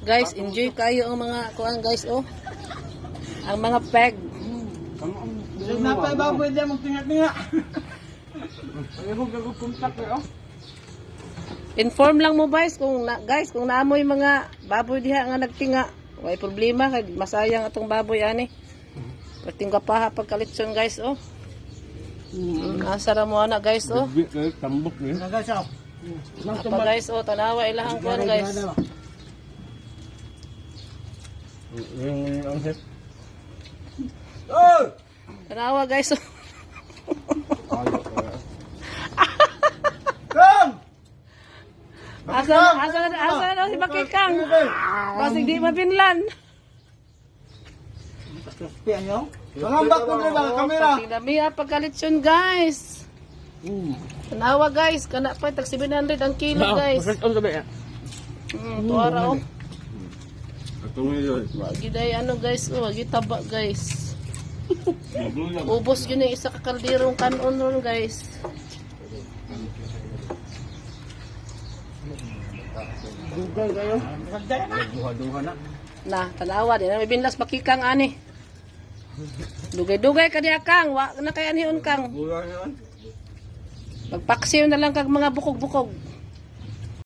Guys, enjoy kayo ang mga kuan guys oh. Ang mga peg. Napay baboy diyan magtinga-tinga. Ayoko gagawin contact eh oh. Inform lang mo guys kung naamoy mga baboy diha nga nagtinga. Way problema kay masayang atong baboy ani. Perting kapaha pagkalitson guys oh. Asara mo ana guys oh. Tambok ni. Guys oh. Apa guys oh tanawa ilahang kuan guys. Yung ang set. Oh! Tanawa guys oh. Kom! Asa na si Bakikang. Basig di mapinlan. Pian yo. Mangambak ko rin ba kamera? Tinamiya pagkalitson guys. Tanawa guys, kana pa tag 700 ang kilo guys. On sabi ya. Tuara oh. Atong yun. Wagi day ano guys, oh, wagi taba guys. Ubos yun yung isa ka kalderong kanon ron guys. Google kayo. Duha-duha na. Na, tanawa din may binlas Bakikang ani. Dugay-dugay ka diha kang, wa na kay anhiun kang. Magpaksiw na lang kag mga bukog-bukog.